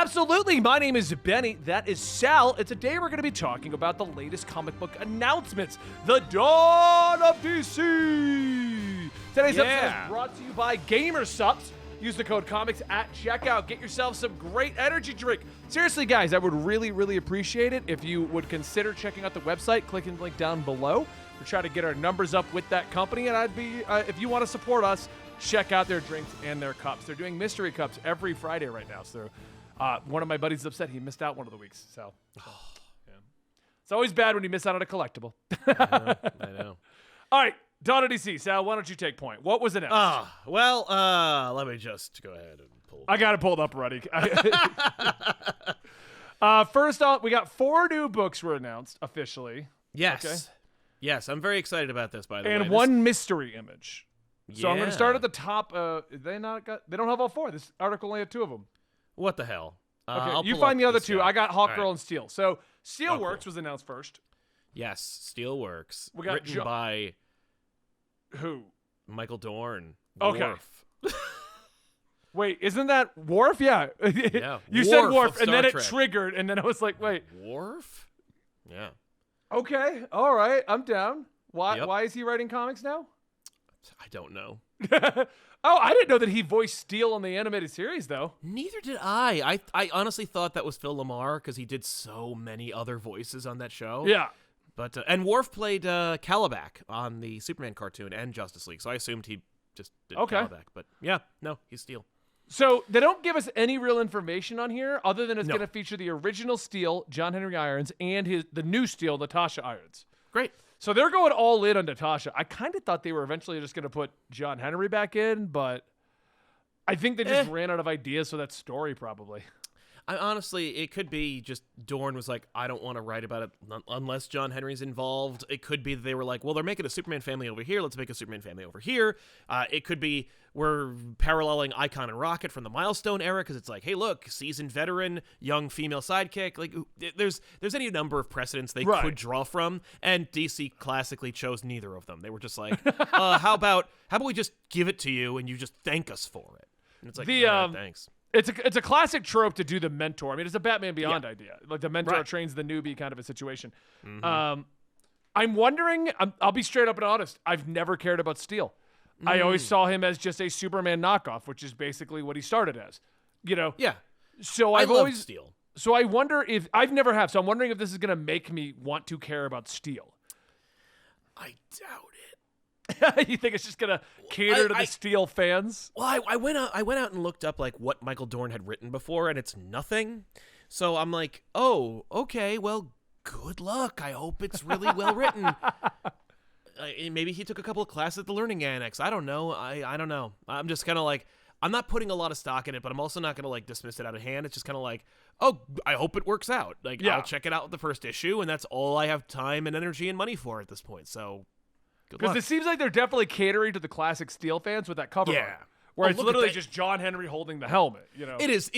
Absolutely. My name is Benny. That is Sal. And today we're going to be talking about the latest comic book announcements, the Donna DC. Today's episode is brought to you by GamerSupps. Use the code COMICS at checkout. Get yourself some great energy drink. Seriously, guys, I would really, really appreciate it if you would consider checking out the website. Clicking the link down below. We're trying to get our numbers up with that company. And I'd be, if you want to support us, check out their drinks and their cups. They're doing mystery cups every Friday right now. So one of my buddies is upset he missed out one of the weeks. So yeah. It's always bad when you miss out on a collectible. I know. All right. Donna DC, Sal, why don't you take point? What was announced? Let me just go ahead and pull. I got it pulled up already. First off, we got 4 new books were announced officially. Yes. Okay. Yes, I'm very excited about this, by the way. And one mystery image. So I'm going to Yeah. start at the top. They don't have all 4. This article only had 2 of them. What the hell? Okay, you find the other 2. I got Hawkgirl and Steel. So Steelworks was announced first. Yes, Steelworks. We got written by who? Michael Dorn. Okay. Worf. Wait, isn't that Worf? Yeah. Yeah. You said Worf Worf, of and then Star it Trek. triggered, and then I was like, wait. Worf? Yeah. Okay, all right, I'm down. Why? Yep. Why is he writing comics now? I don't know. Oh, I didn't know that he voiced Steel on the animated series, though. Neither did I. I honestly thought that was Phil Lamar because he did so many other voices on that show. Yeah. But and Worf played Calabac on the Superman cartoon and Justice League, so I assumed he just did Calabac. But yeah, no, he's Steel. So they don't give us any real information on here, other than it's No. going to feature the original Steel, John Henry Irons, and the new Steel, Natasha Irons. Great. So they're going all in on Natasha. I kind of thought they were eventually just going to put John Henry back in, but I think they just ran out of ideas for that story, probably. I honestly, it could be just Dorn was like, I don't want to write about it unless John Henry's involved. It could be that they were like, well, they're making a Superman family over here. Let's make a Superman family over here. It could be we're paralleling Icon and Rocket from the Milestone era because it's like, hey, look, seasoned veteran, young female sidekick. Like, there's any number of precedents they could draw from, and DC classically chose neither of them. They were just like, how about we just give it to you and you just thank us for it? And it's like, all right, thanks. It's a classic trope to do the mentor. I mean, it's a Batman Beyond idea. Like the mentor trains the newbie kind of a situation. Mm-hmm. I'm wondering, I'll be straight up and honest, I've never cared about Steel. I always saw him as just a Superman knockoff, which is basically what he started as. You know? Yeah. So I I've love always Steel. So I wonder if I've never have. So I'm wondering if this is going to make me want to care about Steel. I doubt it. You think it's just going to cater to the Steel fans? Well, I went out and looked up like what Michael Dorn had written before, and it's nothing. So I'm like, oh, okay, well, good luck. I hope it's really well written. Maybe he took a couple of classes at the Learning Annex. I don't know. I don't know. I'm just kind of like, I'm not putting a lot of stock in it, but I'm also not going to like dismiss it out of hand. It's just kind of like, oh, I hope it works out. Like, I'll check it out with the first issue, and that's all I have time and energy and money for at this point. So. Because it seems like they're definitely catering to the classic Steel fans with that cover art, where it's literally just John Henry holding the helmet. You know, it is.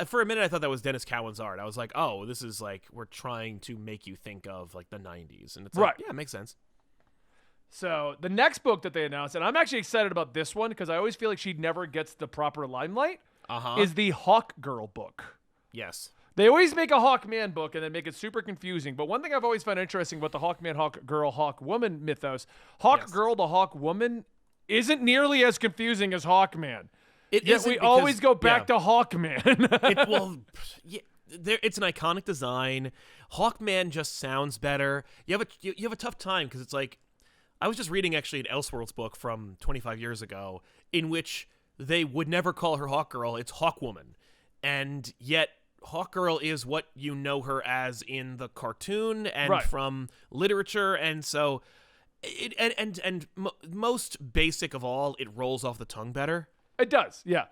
For a minute, I thought that was Dennis Cowan's art. I was like, oh, this is like we're trying to make you think of like the '90s, and it's like, yeah, it makes sense. So the next book that they announced, and I'm actually excited about this one because I always feel like she never gets the proper limelight, is the Hawkgirl book. Yes. They always make a Hawkman book and then make it super confusing. But one thing I've always found interesting about the Hawkman, Hawkgirl, Hawkwoman mythos, Hawkgirl to Hawkwoman isn't nearly as confusing as Hawkman. Yet we always go back to Hawkman. It's an iconic design. Hawkman just sounds better. You have a tough time because it's like, I was just reading actually an Elseworlds book from 25 years ago in which they would never call her Hawkgirl. It's Hawkwoman. And yet Hawkgirl is what you know her as in the cartoon and from literature, and so most basic of all, it rolls off the tongue better. It does, yeah.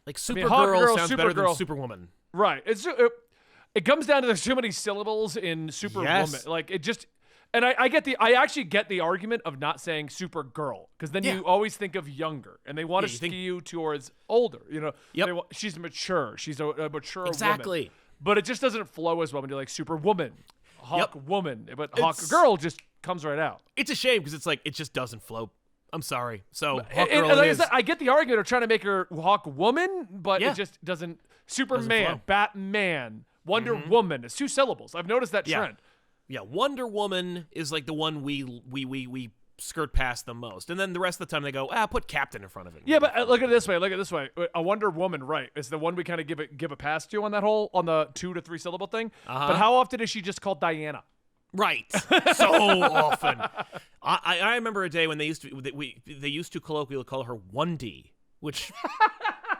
Like Supergirl sounds better than Superwoman. Right. It comes down to there's too many syllables in Superwoman. Like it just. And I actually get the argument of not saying Supergirl, because then you always think of younger, and they want to skew towards older. You know, she's mature. She's a mature woman. But it just doesn't flow as well when you're like Superwoman, Hawkwoman. But Hawkgirl just comes right out. It's a shame because it's like it just doesn't flow I'm sorry. So And Hawkgirl like it I is. said, I get the argument of trying to make her Hawk Woman, but Yeah. it just doesn't. Superman, flow. Batman, Wonder Woman. It's 2 syllables. I've noticed that Yeah. trend. Yeah, Wonder Woman is like the one we skirt past the most, and then the rest of the time they go, put Captain in front of it. Yeah, but look at it this way. Look at it this way. A Wonder Woman, right, is the one we kind of give a pass to on the 2 to 3 syllable thing. But how often is she just called Diana? Right. So often. I remember a day when they used to colloquially call her 1D, which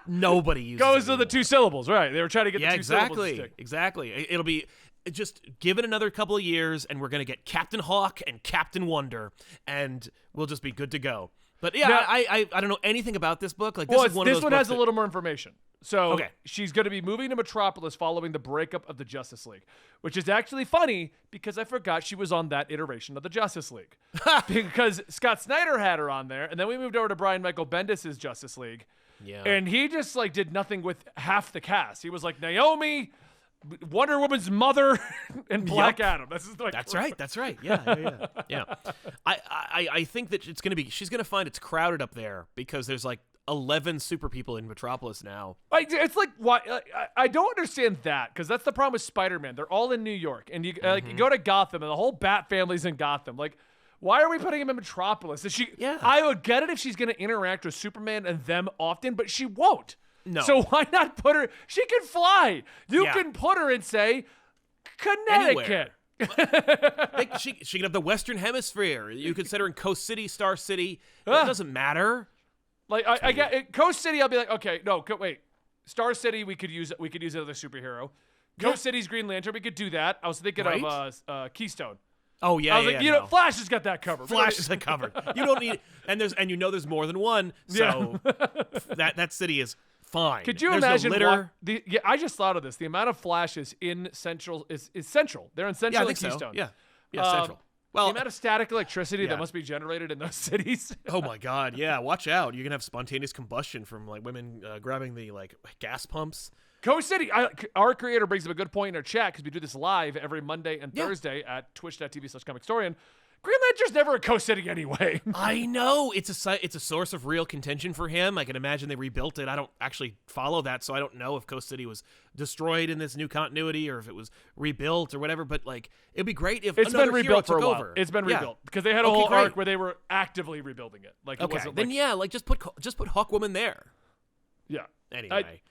nobody uses. Goes to anymore. the 2 syllables, right? They were trying to get the 2 syllables to stick. Exactly. It'll be just give it another couple of years, and we're gonna get Captain Hawk and Captain Wonder, and we'll just be good to go. But yeah, Now- I don't know anything about this book. Like this Well, is one of this those one books has a that- little more information. So Okay. she's going to be moving to Metropolis following the breakup of the Justice League, which is actually funny because I forgot she was on that iteration of the Justice League. Because Scott Snyder had her on there, and then we moved over to Brian Michael Bendis' Justice League. Yeah. And he just like did nothing with half the cast. He was like Naomi, Wonder Woman's mother, and Black Adam. That's right. That's right. Yeah. I think that she's gonna find it's crowded up there because there's like 11 super people in Metropolis now. It's like why I don't understand that because that's the problem with Spider-Man. They're all in New York, and you go to Gotham, and the whole Bat family's in Gotham. Like, why are we putting him in Metropolis? Is she? Yeah. I would get it if she's going to interact with Superman and them often, but she won't. No. So why not put her? She can fly. You Yeah. can put her in, say, Connecticut. She can have the Western Hemisphere. You could set her in Coast City, Star City. It doesn't matter. Like I get it, Coast City. I'll be like, okay, no, wait. Star City, we could use another superhero. Coast City's Green Lantern, we could do that. I was thinking of Keystone. Oh yeah, I was like, no. Flash has got that covered. Flash is covered. You don't need, and there's more than one. So that city is fine. Could you There's imagine? no litter. I just thought of this. The amount of Flashes in Central is Central. They're in Central Yeah, I and think Keystone. so. Yeah, Central. The Well, amount of static electricity yeah. that must be generated in those cities. oh my God, yeah. Watch out. You're gonna have spontaneous combustion from like women grabbing the like gas pumps. Coast City. Our creator brings up a good point in our chat because we do this live every Monday and Yeah. Thursday at twitch.tv/comicstorian. Green Lantern's never in Coast City anyway. I know it's a source of real contention for him. I can imagine they rebuilt it. I don't actually follow that, so I don't know if Coast City was destroyed in this new continuity or if it was rebuilt or whatever. But like, it'd be great if It's another been hero rebuilt for took a while. over. It's been Yeah. rebuilt because they had a Okay, whole great. arc where they were actively rebuilding it. Like it Okay, wasn't then like, yeah, like just put Hawkwoman there. yeah. Anyway.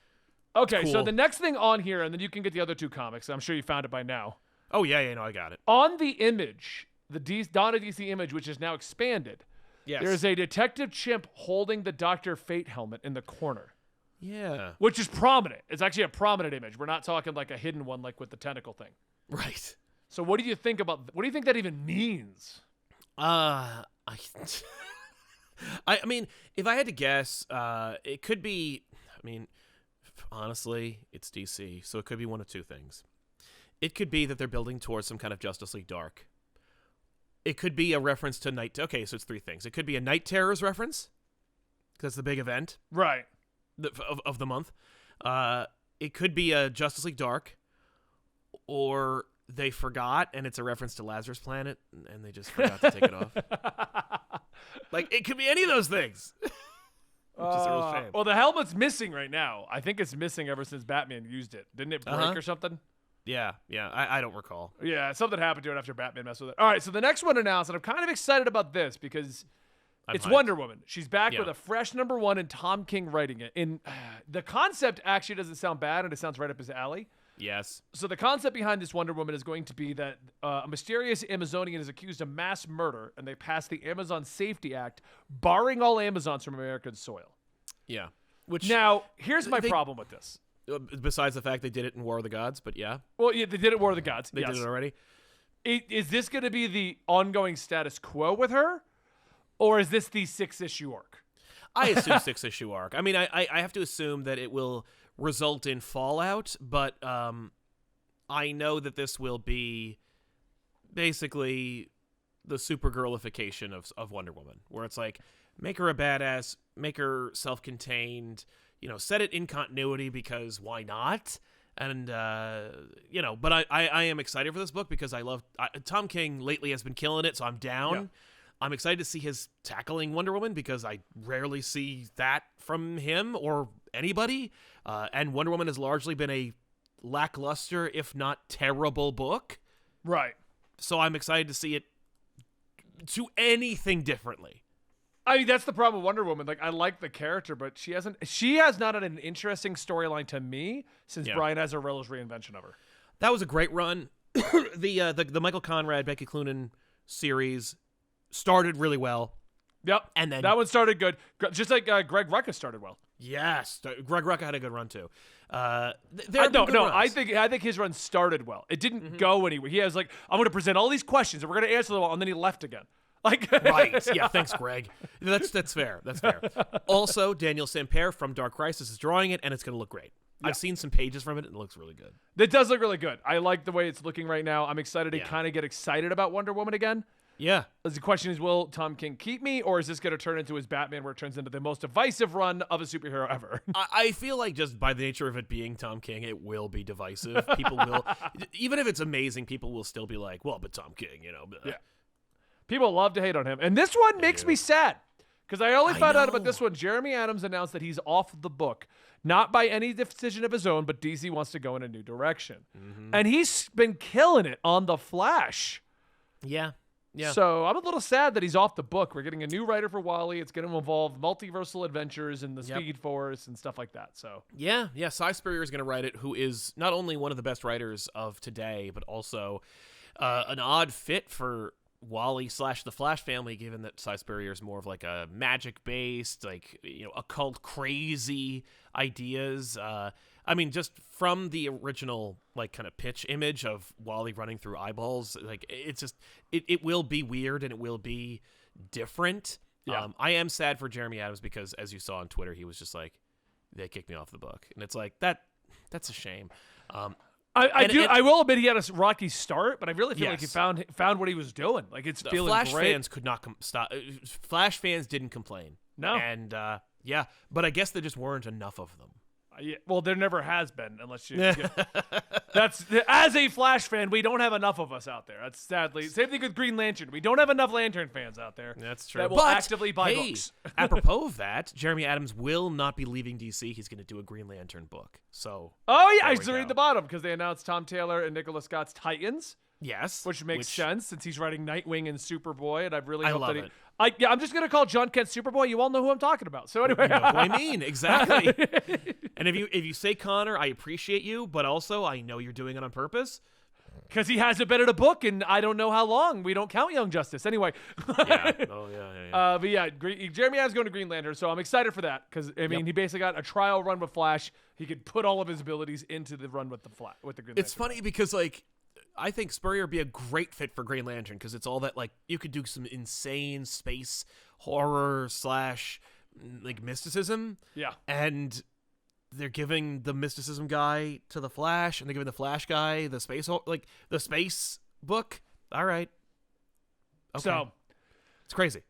Okay, so Cool. the next thing on here, and then you can get the other 2 comics. I'm sure you found it by now. Oh yeah, no, I got it. On the image, the Donna DC image, which is now expanded, Yes. there's a Detective Chimp holding the Dr. Fate helmet in the corner, Yeah. which is prominent. It's actually a prominent image. We're not talking like a hidden one like with the tentacle thing. Right. So what do you think that even means? I mean, if I had to guess, it could be. I mean, honestly, it's DC, so it could be one of 2 things. It could be that they're building towards some kind of Justice League Dark. It could be a reference to Night. Okay, so it's 3 things. It could be a Night Terrors reference, because that's the big event Right. of the month. It could be a Justice League Dark, or they forgot and it's a reference to Lazarus Planet and they just forgot to take it off. Like, it could be any of those things. Which is a real shame. Well, the helmet's missing right now. I think it's missing ever since Batman used it. Didn't it break or something? Yeah. I don't recall. Yeah, something happened to it after Batman messed with it. All right, so the next one announced, and I'm kind of excited about this because it's hyped. Wonder Woman. She's back Yeah. with a fresh #1 and Tom King writing it. And the concept actually doesn't sound bad, and it sounds right up his alley. Yes. So the concept behind this Wonder Woman is going to be that a mysterious Amazonian is accused of mass murder, and they passed the Amazon Safety Act, barring all Amazons from American soil. Yeah. Which Now, here's my problem with this. besides the fact they did it in War of the Gods, but yeah. Well, yeah, they did it War of the Gods. They did it already. Is this going to be the ongoing status quo with her, or is this the 6-issue arc? I assume 6-issue arc. I mean, I have to assume that it will result in fallout, but I know that this will be basically the Supergirlification of Wonder Woman, where it's like, make her a badass, make her self-contained, set it in continuity because why not? And, but I am excited for this book because I love Tom King lately has been killing it, so I'm down. I'm excited to see his tackling Wonder Woman because I rarely see that from him or anybody. And Wonder Woman has largely been a lackluster, if not terrible, book. Right. So I'm excited to see it do anything differently. I mean, that's the problem with Wonder Woman. Like, I like the character, but she has not had an interesting storyline to me since Brian Azzarello's reinvention of her. That was a great run. The Michael Conrad, Becky Cloonan series started really well. Yep. And then that one started good. Just like Greg Rucka started well. Yes. Greg Rucka had a good run too. I think his run started well. It didn't go anywhere. He was like, I'm going to present all these questions and we're going to answer them all, and then he left again. Like right. Yeah, thanks, Greg. That's fair. That's fair. Also, Daniel Sampere from Dark Crisis is drawing it, and it's going to look great. Yeah. I've seen some pages from it, and it looks really good. It does look really good. I like the way it's looking right now. I'm excited to kind of get excited about Wonder Woman again. Yeah. The question is, will Tom King keep me, or is this going to turn into his Batman where it turns into the most divisive run of a superhero ever? I feel like just by the nature of it being Tom King, it will be divisive. People will, even if it's amazing, people will still be like, well, but Tom King, you know. Yeah. People love to hate on him. And this one makes me sad because I only found out about this one. Jeremy Adams announced that he's off the book, not by any decision of his own, but DC wants to go in a new direction. Mm-hmm. And he's been killing it on The Flash. Yeah. Yeah. So I'm a little sad that he's off the book. We're getting a new writer for Wally. It's going to involve multiversal adventures and the Speed Force and stuff like that. So yeah. Cy Spurrier is going to write it, who is not only one of the best writers of today, but also an odd fit for Wally / the Flash family, given that Cy Spurrier is more of like a magic-based, like, you know, occult crazy ideas. I mean, just from the original, like, kind of pitch image of Wally running through eyeballs, like, it's just, it will be weird and it will be different. Yeah. I am sad for Jeremy Adams because, as you saw on Twitter, he was just like, they kicked me off the book. And it's like, that's a shame. I will admit he had a rocky start, but I really feel like he found what he was doing. Like, it's feeling Flash great. Fans could not stop. Flash fans didn't complain. No. And but I guess there just weren't enough of them. Well, there never has been, unless you. That's as a Flash fan, we don't have enough of us out there. That's sadly same thing with Green Lantern. We don't have enough Lantern fans out there. That's true. That will actively buy books. Apropos of that, Jeremy Adams will not be leaving DC. He's going to do a Green Lantern book. So. Oh yeah, I just read the bottom because they announced Tom Taylor and Nicola Scott's Titans. Yes, which makes sense since he's writing Nightwing and Superboy, and I really hope love that it. I'm just gonna call John Kent Superboy. You all know who I'm talking about. So anyway, you know what I mean, exactly. And if you say Connor, I appreciate you, but also I know you're doing it on purpose because he hasn't been in a book, and I don't know how long. We don't count Young Justice anyway. Yeah. Oh yeah. But yeah, Jeremy Adams going to Green Lantern, so I'm excited for that because I mean he basically got a trial run with Flash. He could put all of his abilities into the run with the Green Lantern. It's funny because like. I think Spurrier would be a great fit for Green Lantern because it's all that, like, you could do some insane space horror / like mysticism. Yeah. And they're giving the mysticism guy to the Flash, and they're giving the Flash guy the space book. All right. Okay. So it's crazy.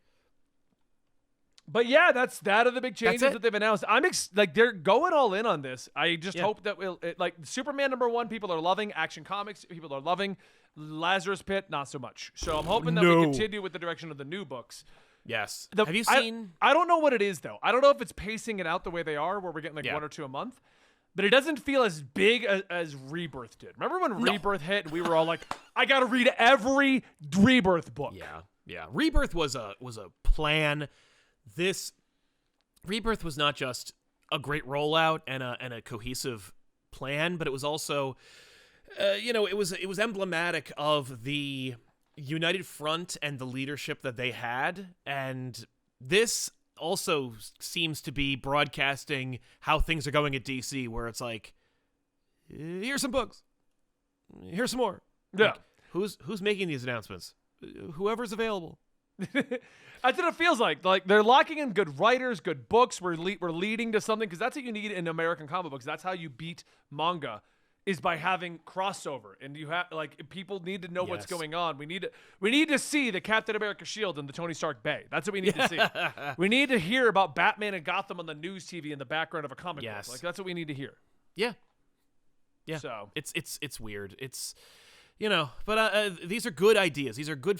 But yeah, that's the big changes that they've announced. I'm they're going all in on this. I just hope that like Superman #1, people are loving. Action Comics, people are loving. Lazarus Pit, not so much. So I'm hoping that we continue with the direction of the new books. Yes. Have you seen? I don't know what it is though. I don't know if it's pacing it out the way they are, where we're getting like 1 or 2 a month. But it doesn't feel as big as Rebirth did. Remember when Rebirth hit and we were all like, I got to read every Rebirth book. Yeah. Rebirth was a plan. This Rebirth was not just a great rollout and a cohesive plan, but it was also, it was emblematic of the United Front and the leadership that they had. And this also seems to be broadcasting how things are going at DC, where it's like, here's some books, here's some more. Yeah, like, who's making these announcements? Whoever's available. That's what it feels like. Like they're locking in good writers, good books. We're leading to something because that's what you need in American comic books. That's how you beat manga, is by having crossover. And you have people need to know what's going on. We need to see the Captain America shield and the Tony Stark Bay. That's what we need to see. We need to hear about Batman and Gotham on the news TV in the background of a comic book. Like that's what we need to hear. Yeah. So it's weird. It's but these are good ideas. These are good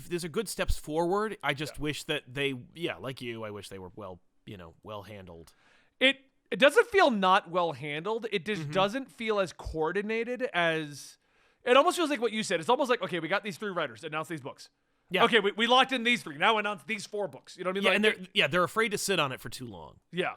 these are good steps forward. I just wish that they, like you, I wish they were well handled. It doesn't feel not well handled. It just doesn't feel as coordinated as. It almost feels like what you said. It's almost like, okay, we got these 3 writers, announce these books. Yeah. Okay, we locked in these 3. Now announce these 4 books. You know what I mean? Yeah, and they're afraid to sit on it for too long. Yeah.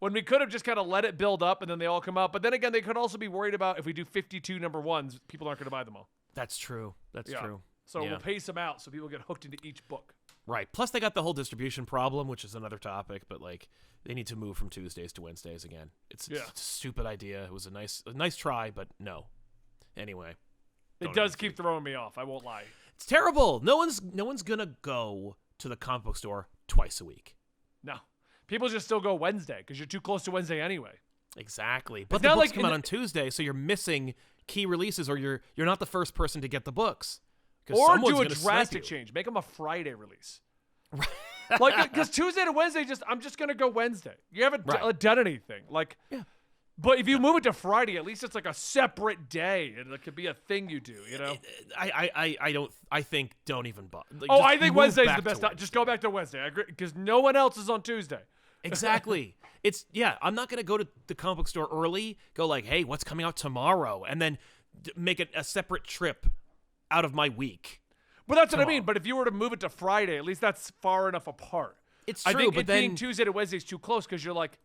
When we could have just kind of let it build up and then they all come out. But then again, they could also be worried about if we do 52 number 1s, people aren't going to buy them all. That's true. That's true. So we'll pace them out so people get hooked into each book. Right. Plus, they got the whole distribution problem, which is another topic. But like, they need to move from Tuesdays to Wednesdays again. It's a stupid idea. It was a nice try, but no. Anyway, it does keep throwing me off. I won't lie. It's terrible. No one's gonna go to the comic book store twice a week. No, people just still go Wednesday because you're too close to Wednesday anyway. Exactly. But the books come out on Tuesday, so you're missing key releases, or you're not the first person to get the books. Or do a drastic change. Make them a Friday release. Like, because Tuesday to Wednesday, I'm just going to go Wednesday. You haven't done anything. Like, but if you move it to Friday, at least it's like a separate day, and it could be a thing you do, you know? I think don't even bother. Like, I think Wednesday's the best time. Just go back to Wednesday. I agree, because no one else is on Tuesday. Exactly. I'm not going to go to the comic book store early, go like, hey, what's coming out tomorrow? And then make it a separate trip out of my week. But that's what I mean. But if you were to move it to Friday, at least that's far enough apart. It's true, I think but being Tuesday to Wednesday is too close because you're like,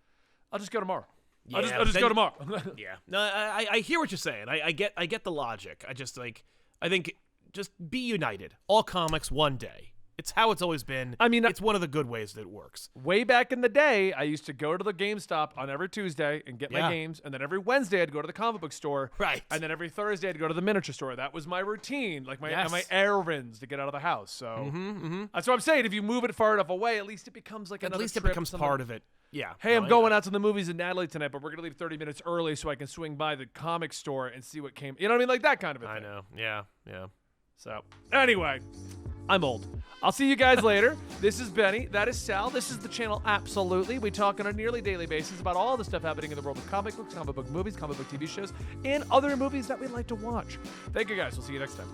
I'll just go tomorrow. Yeah, I'll just go tomorrow. Yeah. No, I hear what you're saying. I get the logic. I think just be united. All comics one day. It's how it's always been. I mean, it's one of the good ways that it works. Way back in the day, I used to go to the GameStop on every Tuesday and get my games, and then every Wednesday I'd go to the comic book store, right? And then every Thursday I'd go to the miniature store. That was my routine, like my errands to get out of the house. So that's what I'm saying. If you move it far enough away, at least it becomes like another trip. It becomes part of it. Yeah. Hey, I'm going out to the movies in Natalie tonight, but we're gonna leave 30 minutes early so I can swing by the comic store and see what came. You know what I mean? Like that kind of a thing. I know. Yeah. So anyway, I'm old. I'll see you guys later. This is Benny. That is Sal. This is the channel Absolutely. We talk on a nearly daily basis about all the stuff happening in the world of comic books, comic book movies, comic book TV shows, and other movies that we like to watch. Thank you guys. We'll see you next time.